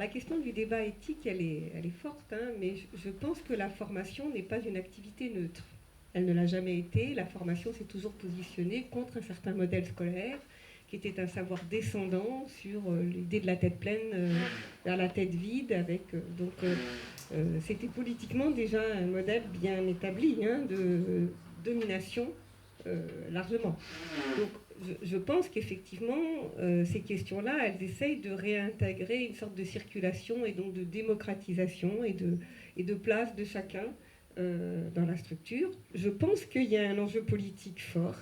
la question du débat éthique, elle est forte, hein, mais je pense que la formation n'est pas une activité neutre. Elle ne l'a jamais été. La formation s'est toujours positionnée contre un certain modèle scolaire qui était un savoir descendant sur l'idée de la tête pleine vers la tête vide. C'était politiquement déjà un modèle bien établi, hein, de domination largement. Donc je pense qu'effectivement, ces questions-là, elles essayent de réintégrer une sorte de circulation et donc de démocratisation et de place de chacun dans la structure. Je pense qu'il y a un enjeu politique fort.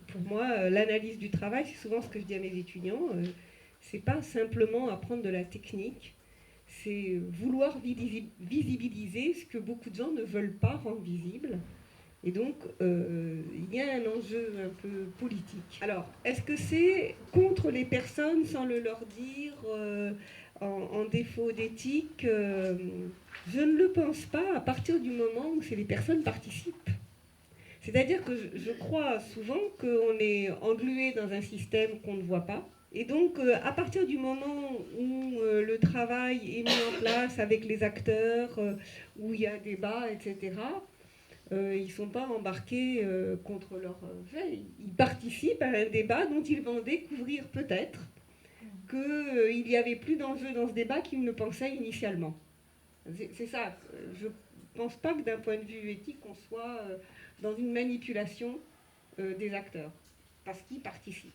Pour moi, l'analyse du travail, c'est souvent ce que je dis à mes étudiants, c'est pas simplement apprendre de la technique, c'est vouloir visibiliser ce que beaucoup de gens ne veulent pas rendre visible. Et donc, il y a un enjeu un peu politique. Alors, est-ce que c'est contre les personnes sans le leur dire, en défaut d'éthique Je ne le pense pas à partir du moment où les personnes participent. C'est-à-dire que je crois souvent qu'on est englué dans un système qu'on ne voit pas. Et donc, à partir du moment où le travail est mis en place avec les acteurs, où il y a débat, etc., ils ne sont pas embarqués contre leur fait. Ils participent à un débat dont ils vont découvrir peut-être qu'il y avait plus d'enjeux dans ce débat qu'ils ne pensaient initialement. C'est ça. Je ne pense pas que d'un point de vue éthique, on soit dans une manipulation des acteurs, parce qu'ils participent.